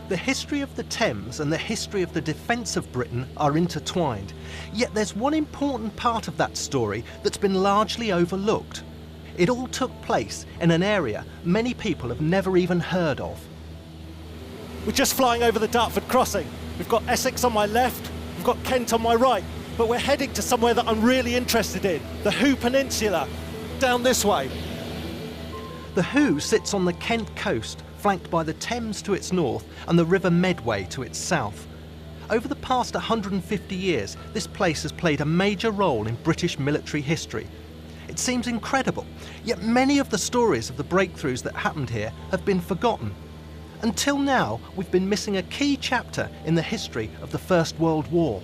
The history of the Thames and the history of the defence of Britain are intertwined, yet there's one important part of that story that's been largely overlooked. It all took place in an area many people have never even heard of. We're just flying over the Dartford crossing. We've got Essex on my left, we've got Kent on my right, but we're heading to somewhere that I'm really interested in, the Hoo Peninsula, down this way. The Hoo sits on the Kent coast, flanked by the Thames to its north and the River Medway to its south. Over the past 150 years, this place has played a major role in British military history. It seems incredible, yet many of the stories of the breakthroughs that happened here have been forgotten. Until now, we've been missing a key chapter in the history of the First World War.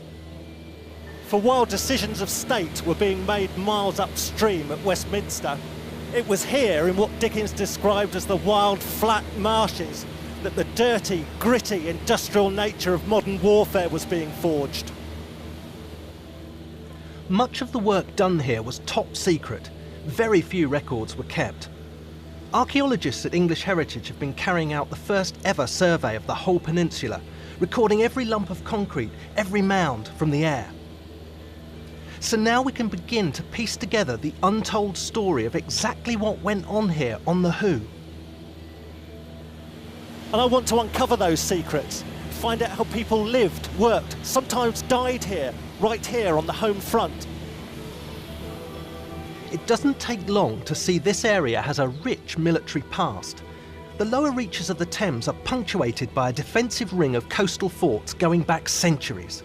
For while decisions of state were being made miles upstream at Westminster, it was here, in what Dickens described as the wild, flat marshes, that the dirty, gritty, industrial nature of modern warfare was being forged. Much of the work done here was top secret. Very few records were kept. Archaeologists at English Heritage have been carrying out the first ever survey of the whole peninsula, recording every lump of concrete, every mound from the air. So now we can begin to piece together the untold story of exactly what went on here on the Hoo. And I want to uncover those secrets, find out how people lived, worked, sometimes died here, right here on the home front. It doesn't take long to see this area has a rich military past. The lower reaches of the Thames are punctuated by a defensive ring of coastal forts going back centuries.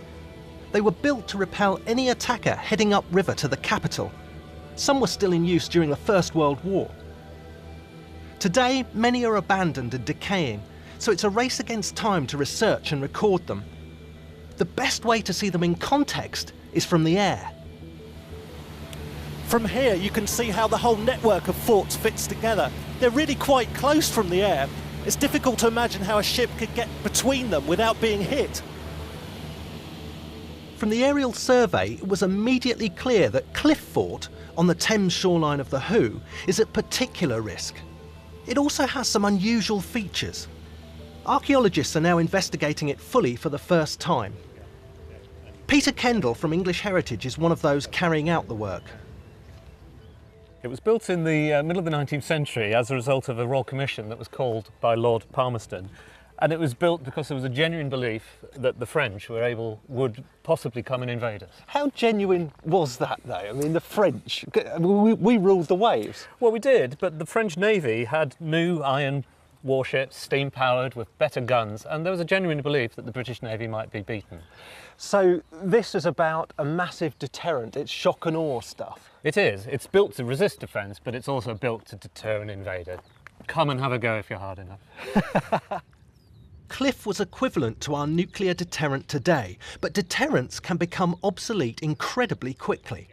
They were built to repel any attacker heading upriver to the capital. Some were still in use during the First World War. Today, many are abandoned and decaying, so it's a race against time to research and record them. The best way to see them in context is from the air. From here, you can see how the whole network of forts fits together. They're really quite close from the air. It's difficult to imagine how a ship could get between them without being hit. From the aerial survey, it was immediately clear that Cliff Fort, on the Thames shoreline of the Hoo, is at particular risk. It also has some unusual features. Archaeologists are now investigating it fully for the first time. Peter Kendall from English Heritage is one of those carrying out the work. It was built in the middle of the 19th century as a result of a royal commission that was called by Lord Palmerston. And it was built because there was a genuine belief that the French would possibly come and invade us. How genuine was that, though? I mean, the French, we ruled the waves. Well, we did, but the French Navy had new iron warships, steam-powered, with better guns, and there was a genuine belief that the British Navy might be beaten. So this is about a massive deterrent. It's shock and awe stuff. It is. It's built to resist defence, but it's also built to deter an invader. Come and have a go if you're hard enough. Cliff was equivalent to our nuclear deterrent today, but deterrents can become obsolete incredibly quickly.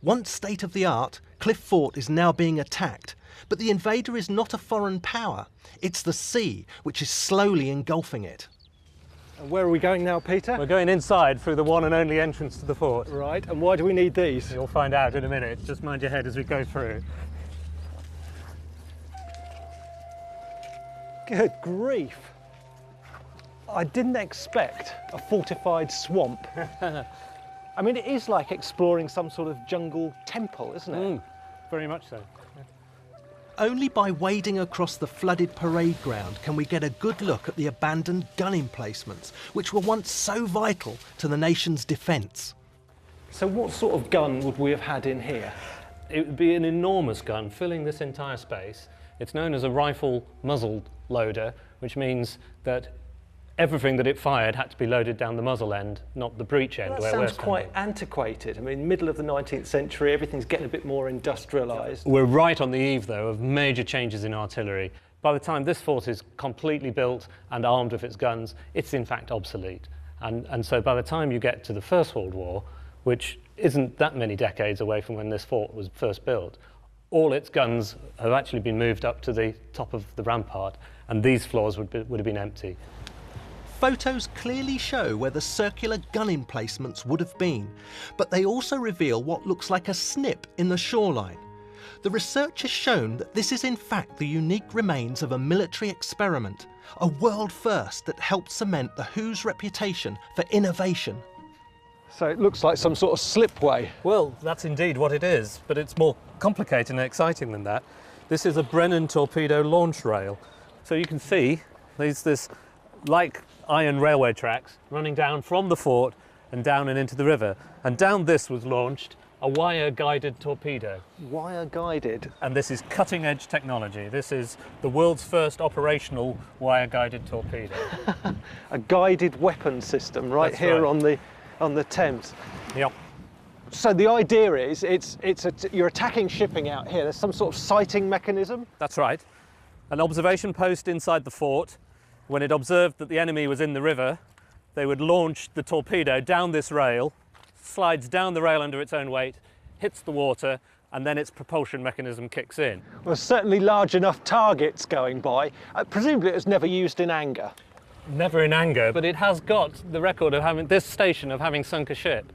Once state-of-the-art, Cliff Fort is now being attacked, but the invader is not a foreign power. It's the sea, which is slowly engulfing it. And where are we going now, Peter? We're going inside through the one and only entrance to the fort. Right, and why do we need these? You'll find out in a minute. Just mind your head as we go through. Good grief. I didn't expect a fortified swamp. I mean, it is like exploring some sort of jungle temple, isn't it? Very much so. Only by wading across the flooded parade ground can we get a good look at the abandoned gun emplacements, which were once so vital to the nation's defence. So what sort of gun would we have had in here? It would be an enormous gun filling this entire space. It's known as a rifle muzzled loader, which means that everything that it fired had to be loaded down the muzzle end, not the breech end. That where we're sounds quite standing. antiquated. I mean, middle of the 19th century, everything's getting a bit more industrialised. We're right on the eve, though, of major changes in artillery. By the time this fort is completely built and armed with its guns, it's in fact obsolete. And so by the time you get to the First World War, which isn't that many decades away from when this fort was first built, all its guns have actually been moved up to the top of the rampart, and these floors would have been empty. Photos clearly show where the circular gun emplacements would have been, but they also reveal what looks like a snip in the shoreline. The research has shown that this is in fact the unique remains of a military experiment, a world first that helped cement the Who's reputation for innovation. So it looks like some sort of slipway. Well, that's indeed what it is, but it's more complicated and exciting than that. This is a Brennan torpedo launch rail. So you can see there's this, like iron railway tracks, running down from the fort and down and into the river. And down this was launched a wire-guided torpedo. Wire-guided? And this is cutting-edge technology. This is the world's first operational wire-guided torpedo. A guided weapon system right That's here right. on the Thames. Yep. So the idea is you're attacking shipping out here. There's some sort of sighting mechanism. That's right. An observation post inside the fort. When it observed that the enemy was in the river, they would launch the torpedo down this rail, slides down the rail under its own weight, hits the water, and then its propulsion mechanism kicks in. Well, certainly large enough targets going by. Presumably it was never used in anger. Never in anger, but it has got the record of having this station of having sunk a ship.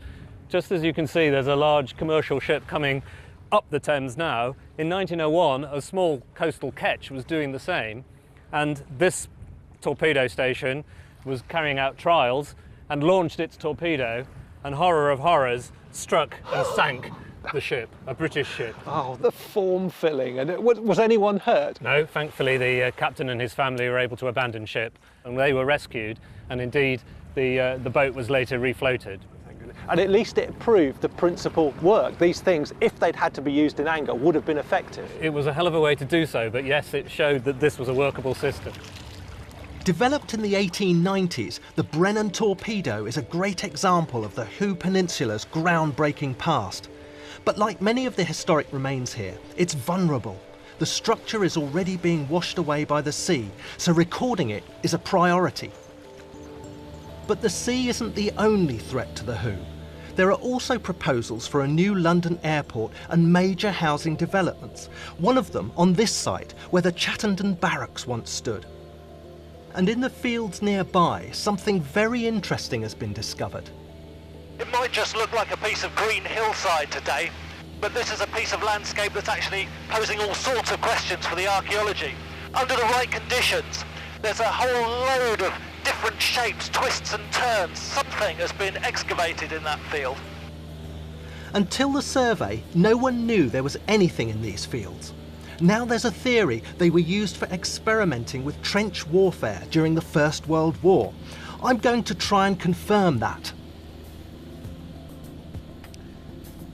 Just as you can see, there's a large commercial ship coming up the Thames now. In 1901, a small coastal ketch was doing the same, and this torpedo station was carrying out trials and launched its torpedo, and horror of horrors, struck and sank the ship, a British ship. Oh, the form filling. And was anyone hurt? No, thankfully the captain and his family were able to abandon ship, and they were rescued, and indeed the boat was later refloated. And at least it proved the principle worked. These things, if they'd had to be used in anger, would have been effective. It was a hell of a way to do so, but yes, it showed that this was a workable system. Developed in the 1890s, the Brennan torpedo is a great example of the Hoo Peninsula's groundbreaking past. But like many of the historic remains here, it's vulnerable. The structure is already being washed away by the sea, so recording it is a priority. But the sea isn't the only threat to the Hoo. There are also proposals for a new London airport and major housing developments, one of them on this site where the Chattenden Barracks once stood. And in the fields nearby, something very interesting has been discovered. It might just look like a piece of green hillside today, but this is a piece of landscape that's actually posing all sorts of questions for the archaeology. Under the right conditions, there's a whole load of different shapes, twists and turns. Something has been excavated in that field. Until the survey, no one knew there was anything in these fields. Now there's a theory they were used for experimenting with trench warfare during the First World War. I'm going to try and confirm that.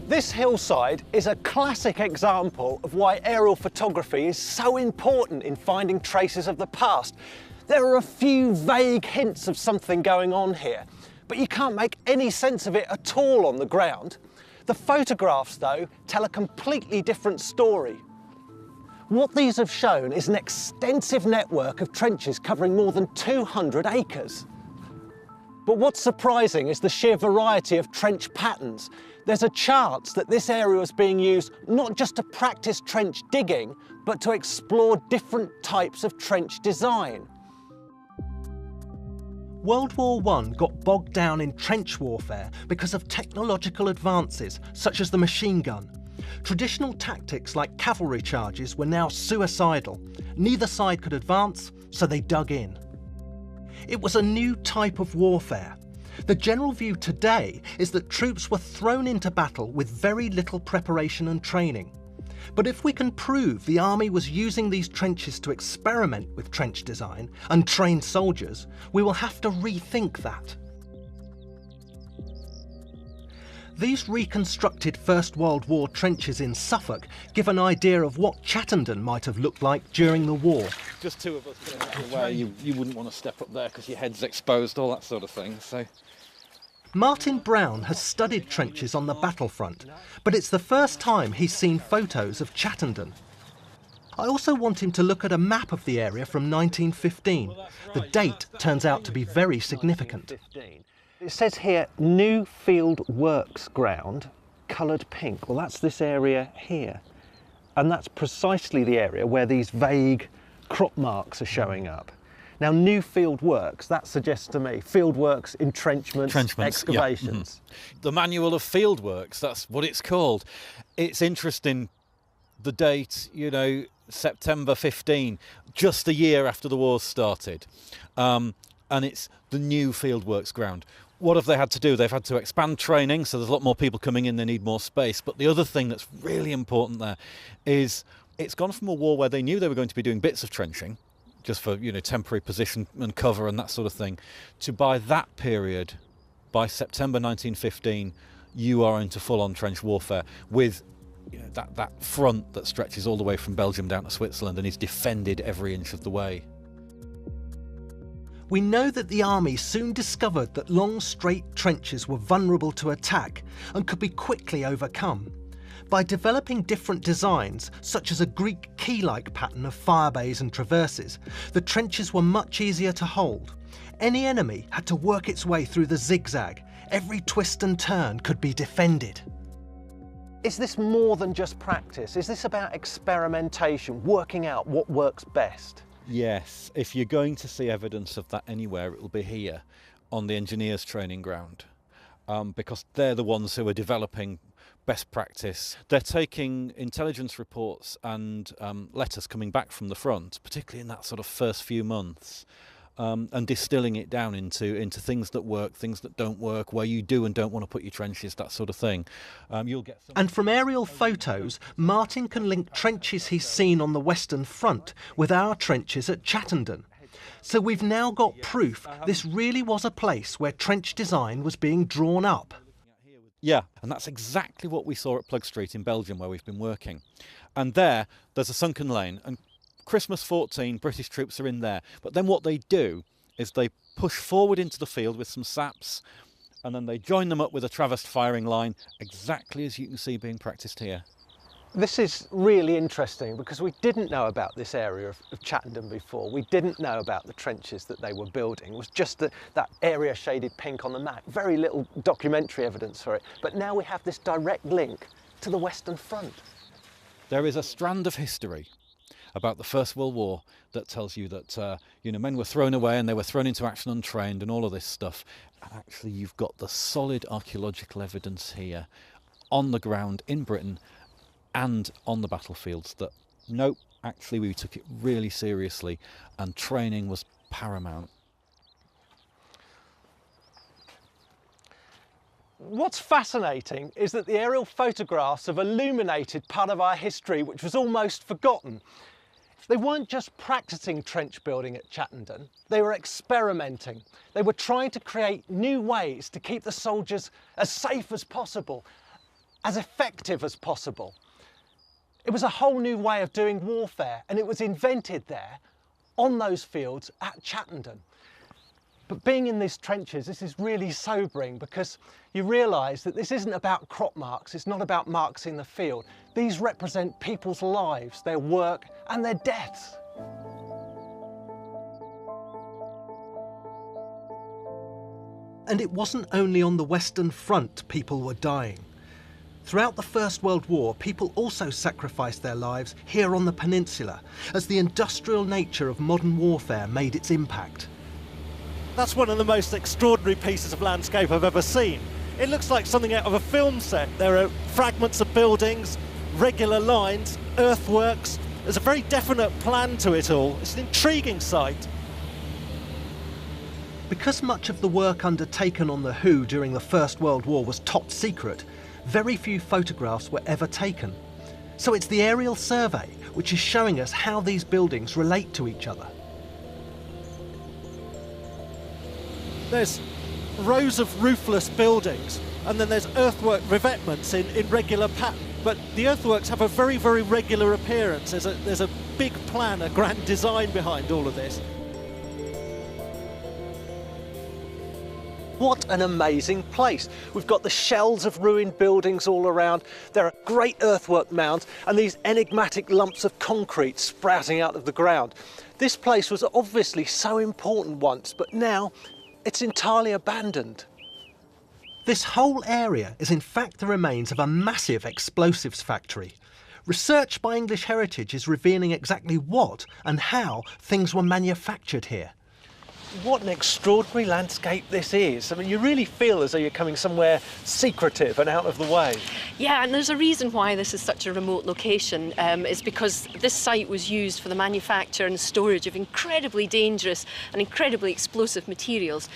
This hillside is a classic example of why aerial photography is so important in finding traces of the past. There are a few vague hints of something going on here, but you can't make any sense of it at all on the ground. The photographs, though, tell a completely different story. What these have shown is an extensive network of trenches covering more than 200 acres. But what's surprising is the sheer variety of trench patterns. There's a chance that this area was being used not just to practice trench digging, but to explore different types of trench design. World War I got bogged down in trench warfare because of technological advances such as the machine gun. Traditional tactics like cavalry charges were now suicidal. Neither side could advance, so they dug in. It was a new type of warfare. The general view today is that troops were thrown into battle with very little preparation and training. But if we can prove the army was using these trenches to experiment with trench design and train soldiers, we will have to rethink that. These reconstructed First World War trenches in Suffolk give an idea of what Chattenden might have looked like during the war. Just two of us getting out of the way. You wouldn't want to step up there because your head's exposed, all that sort of thing. So, Martin Brown has studied trenches on the battlefront, but it's the first time he's seen photos of Chattenden. I also want him to look at a map of the area from 1915. The date turns out to be very significant. It says here, New Field Works Ground, coloured pink. Well, that's this area here. And that's precisely the area where these vague crop marks are showing up. Now, New Field Works, that suggests to me field works, entrenchments, excavations. Yeah. The Manual of Field Works, that's what it's called. It's interesting the date, you know, September 15, just a year after the war started. And it's the new fieldworks ground. What have they had to do? They've had to expand training, so there's a lot more people coming in, they need more space. But the other thing that's really important there is it's gone from a war where they knew they were going to be doing bits of trenching, just for, you know, temporary position and cover and that sort of thing, to by that period, by September 1915, you are into full-on trench warfare with, you know, that front that stretches all the way from Belgium down to Switzerland and is defended every inch of the way. We know that the army soon discovered that long straight trenches were vulnerable to attack and could be quickly overcome. By developing different designs, such as a Greek key-like pattern of fire bays and traverses, the trenches were much easier to hold. Any enemy had to work its way through the zigzag. Every twist and turn could be defended. Is this more than just practice? Is this about experimentation, working out what works best? Yes, if you're going to see evidence of that anywhere, it will be here on the engineers' training ground, because they're the ones who are developing best practice. They're taking intelligence reports and letters coming back from the front, particularly in that sort of first few months, and distilling it down into things that work, things that don't work, where you do and don't want to put your trenches, that sort of thing. You'll get some... And from aerial photos, Martin can link trenches he's seen on the Western Front with our trenches at Chattenden. So we've now got proof this really was a place where trench design was being drawn up. Yeah, and that's exactly what we saw at Plug Street in Belgium, where we've been working. And there's a sunken lane, and Christmas 14, British troops are in there. But then what they do is they push forward into the field with some saps, and then they join them up with a traversed firing line, exactly as you can see being practiced here. This is really interesting because we didn't know about this area of Chattenden before. We didn't know about the trenches that they were building. It was just that area shaded pink on the map. Very little documentary evidence for it. But now we have this direct link to the Western Front. There is a strand of history about the First World War that tells you that men were thrown away and they were thrown into action untrained and all of this stuff. And actually you've got the solid archaeological evidence here on the ground in Britain and on the battlefields that, nope, actually we took it really seriously and training was paramount. What's fascinating is that the aerial photographs have illuminated part of our history which was almost forgotten. They weren't just practicing trench building at Chattenden, they were experimenting. They were trying to create new ways to keep the soldiers as safe as possible, as effective as possible. It was a whole new way of doing warfare, and it was invented there on those fields at Chattenden. But being in these trenches, this is really sobering because you realise that this isn't about crop marks, it's not about marks in the field. These represent people's lives, their work and their deaths. And it wasn't only on the Western Front people were dying. Throughout the First World War, people also sacrificed their lives here on the peninsula as the industrial nature of modern warfare made its impact. That's one of the most extraordinary pieces of landscape I've ever seen. It looks like something out of a film set. There are fragments of buildings, regular lines, earthworks. There's a very definite plan to it all. It's an intriguing sight. Because much of the work undertaken on the Who during the First World War was top secret, very few photographs were ever taken. So it's the aerial survey which is showing us how these buildings relate to each other. There's rows of roofless buildings, and then there's earthwork revetments in regular pattern. But the earthworks have a very, very regular appearance. There's a big plan, a grand design behind all of this. What an amazing place. We've got the shells of ruined buildings all around. There are great earthwork mounds and these enigmatic lumps of concrete sprouting out of the ground. This place was obviously so important once, but now it's entirely abandoned. This whole area is in fact the remains of a massive explosives factory. Research by English Heritage is revealing exactly what and how things were manufactured here. What an extraordinary landscape this is. I mean, you really feel as though you're coming somewhere secretive and out of the way. Yeah, and there's a reason why this is such a remote location. Is because this site was used for the manufacture and storage of incredibly dangerous and incredibly explosive materials.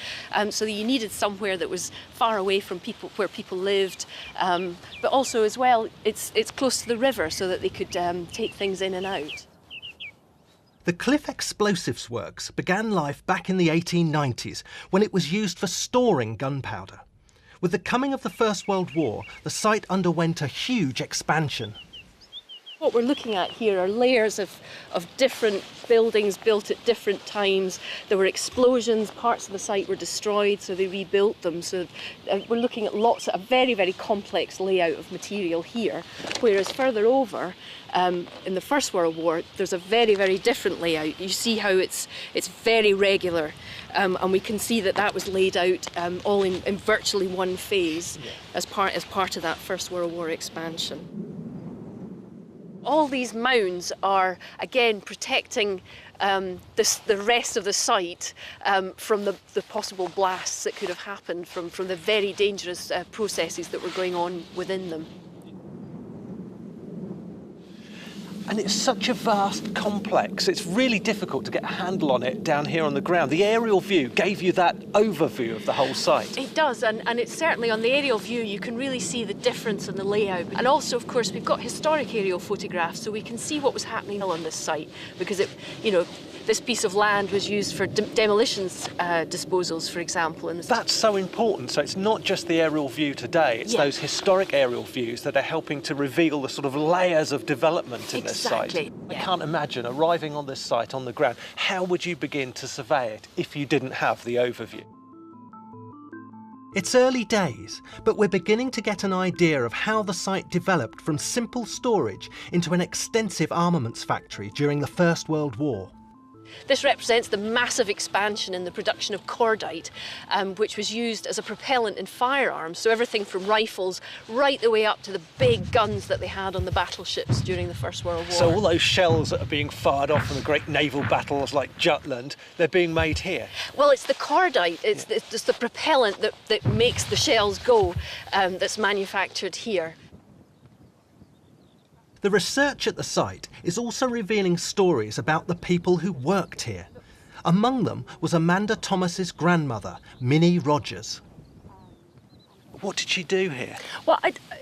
So that you needed somewhere that was far away from people, where people lived, but also as well, it's close to the river so that they could take things in and out. The Cliff Explosives Works began life back in the 1890s when it was used for storing gunpowder. With the coming of the First World War, the site underwent a huge expansion. What we're looking at here are layers of different buildings built at different times. There were explosions, parts of the site were destroyed, so they rebuilt them. So we're looking at a very, very complex layout of material here, whereas further over, in the First World War, there's a very, very different layout. You see how it's very regular, and we can see that was laid out all in virtually one phase as part of that First World War expansion. All these mounds are, again, protecting the rest of the site from the possible blasts that could have happened from the very dangerous processes that were going on within them. And it's such a vast complex, it's really difficult to get a handle on it down here on the ground. The aerial view gave you that overview of the whole site. It does, and it's certainly on the aerial view you can really see the difference in the layout. And also, of course, we've got historic aerial photographs, so we can see what was happening on this site, because this piece of land was used for demolitions disposals, for example. That's so important. So it's not just the aerial view today, it's those historic aerial views that are helping to reveal the sort of layers of development in this site. Yeah. I can't imagine arriving on this site on the ground. How would you begin to survey it if you didn't have the overview? It's early days, but we're beginning to get an idea of how the site developed from simple storage into an extensive armaments factory during the First World War. This represents the massive expansion in the production of cordite, which was used as a propellant in firearms, so everything from rifles right the way up to the big guns that they had on the battleships during the First World War. So all those shells that are being fired off from the great naval battles like Jutland, they're being made here? Well, it's the cordite, it's the propellant that makes the shells go, that's manufactured here. The research at the site is also revealing stories about the people who worked here. Among them was Amanda Thomas's grandmother, Minnie Rogers. What did she do here? Well,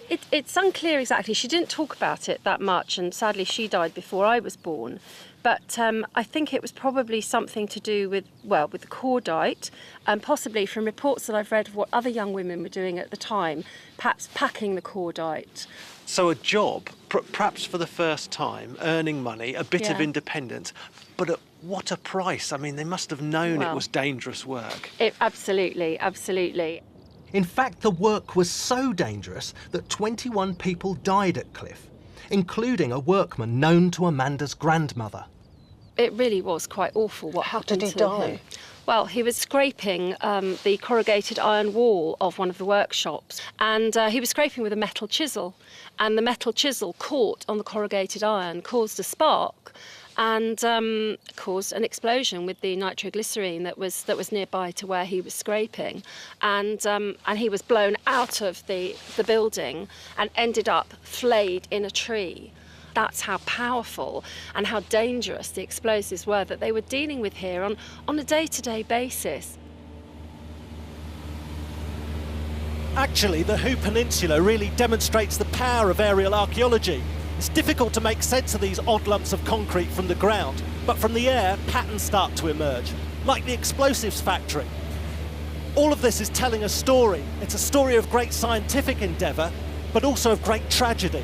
it's unclear exactly. She didn't talk about it that much, and sadly she died before I was born. But I think it was probably something to do with the cordite, and possibly from reports that I've read of what other young women were doing at the time, perhaps packing the cordite. So a job, perhaps for the first time, earning money, a bit of independence, but at what a price? I mean, they must have known it was dangerous work. Absolutely, absolutely. In fact, the work was so dangerous that 21 people died at Cliff, including a workman known to Amanda's grandmother. It really was quite awful what happened to him. How did he die? Well, he was scraping the corrugated iron wall of one of the workshops, and he was scraping with a metal chisel, and the metal chisel caught on the corrugated iron, caused a spark, and caused an explosion with the nitroglycerine that was nearby to where he was scraping, and he was blown out of the building and ended up flayed in a tree. That's how powerful and how dangerous the explosives were that they were dealing with here on a day-to-day basis. Actually, the Hoo Peninsula really demonstrates the power of aerial archaeology. It's difficult to make sense of these odd lumps of concrete from the ground, but from the air, patterns start to emerge, like the explosives factory. All of this is telling a story. It's a story of great scientific endeavour, but also of great tragedy.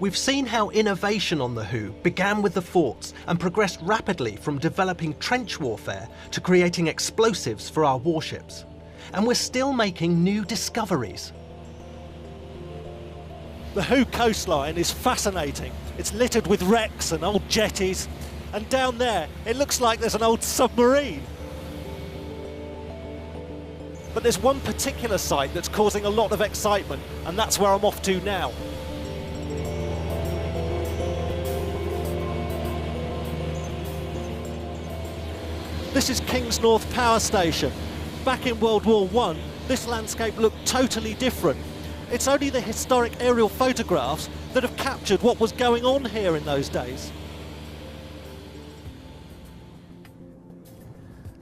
We've seen how innovation on the Hoo began with the forts and progressed rapidly from developing trench warfare to creating explosives for our warships. And we're still making new discoveries. The Hoo coastline is fascinating. It's littered with wrecks and old jetties. And down there, it looks like there's an old submarine. But there's one particular site that's causing a lot of excitement, and that's where I'm off to now. This is Kingsnorth Power Station. Back in World War I, this landscape looked totally different. It's only the historic aerial photographs that have captured what was going on here in those days.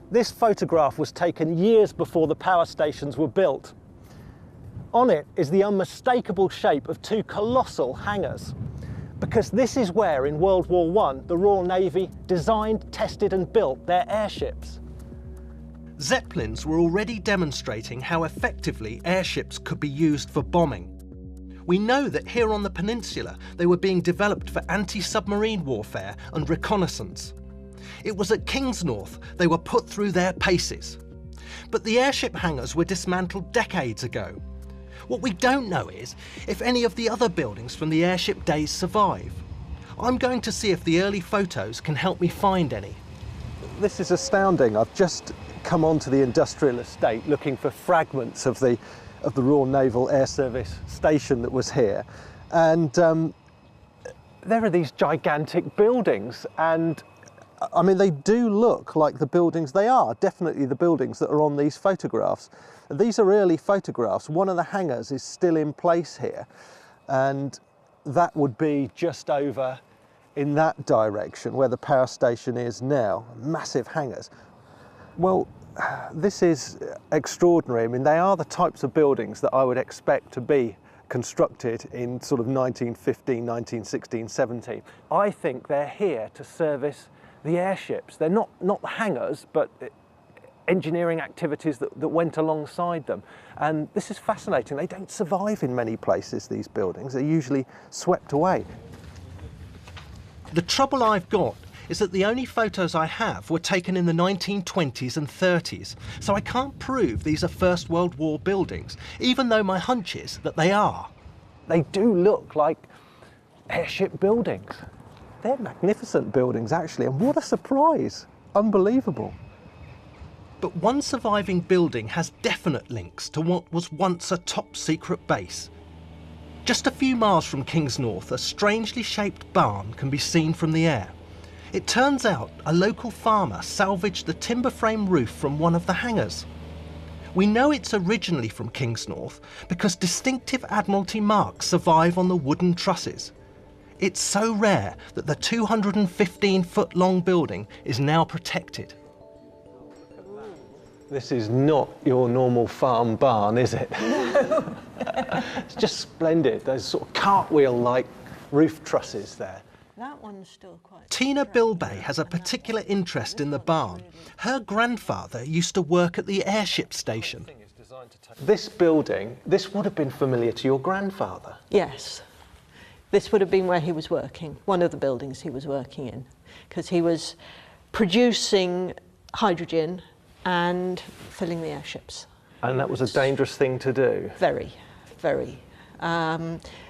This photograph was taken years before the power stations were built. On it is the unmistakable shape of two colossal hangars, because this is where in World War I the Royal Navy designed, tested and built their airships. Zeppelins were already demonstrating how effectively airships could be used for bombing. We know that here on the peninsula they were being developed for anti-submarine warfare and reconnaissance. It was at Kingsnorth they were put through their paces. But the airship hangars were dismantled decades ago. What we don't know is if any of the other buildings from the airship days survive. I'm going to see if the early photos can help me find any. This is astounding. I've just come onto the industrial estate looking for fragments of the Royal Naval Air Service station that was here, and there are these gigantic buildings, and I mean they do look like the buildings. They are definitely the buildings that are on these photographs. These are early photographs. One of the hangars is still in place here, and that would be just over in that direction where the power station is now. Massive hangars. Well, this is extraordinary. I mean, they are the types of buildings that I would expect to be constructed in sort of 1915, 1916, 17. I think they're here to service the airships. They're not the hangars, but engineering activities that went alongside them. And this is fascinating. They don't survive in many places, these buildings. They're usually swept away. The trouble I've got is that the only photos I have were taken in the 1920s and 30s, so I can't prove these are First World War buildings, even though my hunch is that they are. They do look like airship buildings. They're magnificent buildings, actually, and what a surprise. Unbelievable. But one surviving building has definite links to what was once a top-secret base. Just a few miles from Kingsnorth, a strangely shaped barn can be seen from the air. It turns out a local farmer salvaged the timber frame roof from one of the hangars. We know it's originally from Kingsnorth because distinctive Admiralty marks survive on the wooden trusses. It's so rare that the 215-foot-long building is now protected. This is not your normal farm barn, is it? No. It's just splendid. Those sort of cartwheel-like roof trusses there. That one's still quite... Tina Bilbay has a particular interest in the barn. Her grandfather used to work at the airship station. This building, this would have been familiar to your grandfather? Yes. This would have been where he was working, one of the buildings he was working in, because he was producing hydrogen and filling the airships. And that was a dangerous thing to do? Very, very.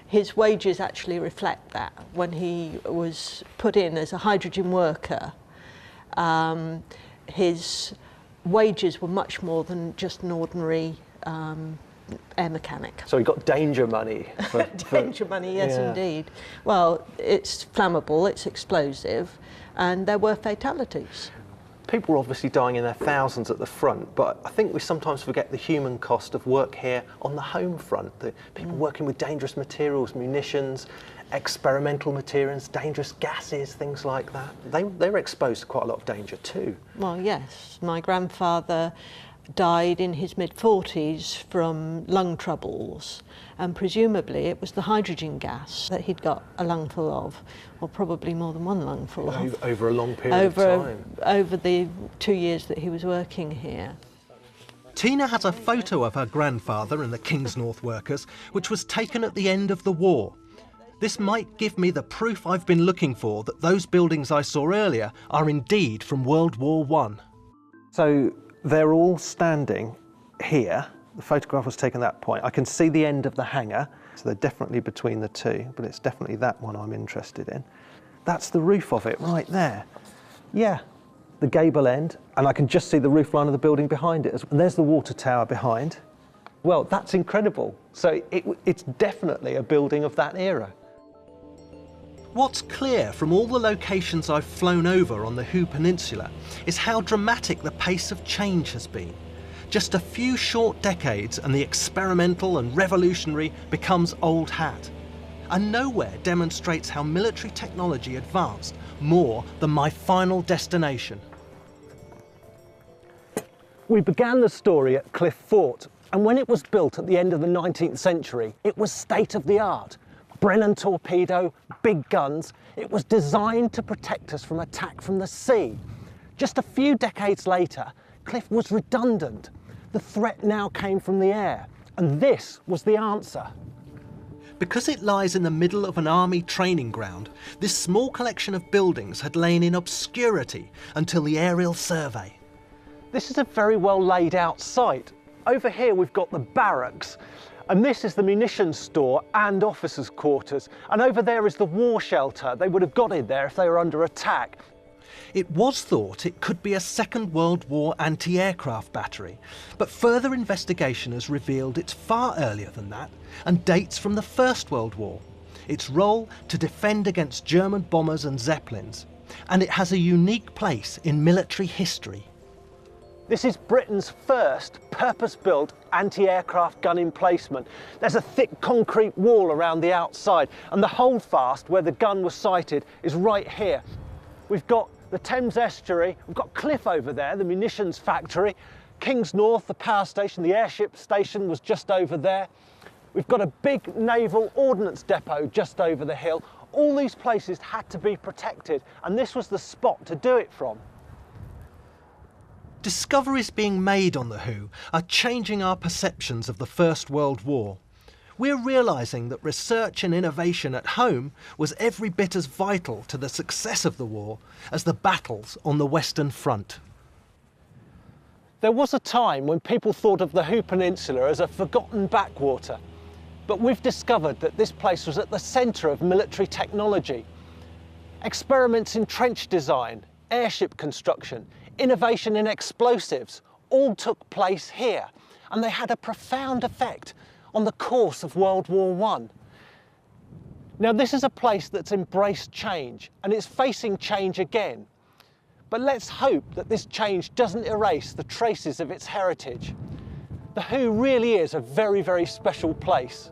His wages actually reflect that. When he was put in as a hydrogen worker, his wages were much more than just an ordinary air mechanic. So he got danger money? Danger money, yes, yeah. Indeed. Well, it's flammable, it's explosive, and there were fatalities. People were obviously dying in their thousands at the front, but I think we sometimes forget the human cost of work here on the home front. The people working with dangerous materials, munitions, experimental materials, dangerous gases, things like that. They were exposed to quite a lot of danger too. Well, yes. My grandfather died in his mid-40s from lung troubles, and presumably it was the hydrogen gas that he'd got a lungful of, or probably more than one lungful of. Over a long period of time. Over the 2 years that he was working here. Tina has a photo of her grandfather and the Kingsnorth workers, which was taken at the end of the war. This might give me the proof I've been looking for that those buildings I saw earlier are indeed from World War I. So they're all standing here. The photograph was taken at that point. I can see the end of the hangar, so they're definitely between the two, but it's definitely that one I'm interested in. That's the roof of it right there. Yeah, the gable end, and I can just see the roof line of the building behind it. And there's the water tower behind. Well, that's incredible. So it's definitely a building of that era. What's clear from all the locations I've flown over on the Hoo Peninsula is how dramatic the pace of change has been. Just a few short decades and the experimental and revolutionary becomes old hat. And nowhere demonstrates how military technology advanced more than my final destination. We began the story at Cliff Fort, and when it was built at the end of the 19th century, it was state of the art. Brennan torpedo, big guns. It was designed to protect us from attack from the sea. Just a few decades later, Cliff was redundant. The threat now came from the air, and this was the answer. Because it lies in the middle of an army training ground, this small collection of buildings had lain in obscurity until the aerial survey. This is a very well laid out site. Over here we've got the barracks, and this is the munitions store and officers' quarters. And over there is the war shelter. They would have got in there if they were under attack. It was thought it could be a Second World War anti-aircraft battery, but further investigation has revealed it's far earlier than that and dates from the First World War. Its role to defend against German bombers and Zeppelins, and it has a unique place in military history. This is Britain's first purpose-built anti-aircraft gun emplacement. There's a thick concrete wall around the outside, and the holdfast where the gun was sighted is right here. We've got the Thames estuary, we've got Cliff over there, the munitions factory, King's North, the power station, the airship station was just over there. We've got a big naval ordnance depot just over the hill. All these places had to be protected, and this was the spot to do it from. Discoveries being made on the Hoo are changing our perceptions of the First World War. We're realising that research and innovation at home was every bit as vital to the success of the war as the battles on the Western Front. There was a time when people thought of the Hoo Peninsula as a forgotten backwater, but we've discovered that this place was at the centre of military technology. Experiments in trench design, airship construction, innovation in explosives all took place here, and they had a profound effect on the course of World War I. Now, this is a place that's embraced change, and it's facing change again. But let's hope that this change doesn't erase the traces of its heritage. The Hoo really is a very, very special place.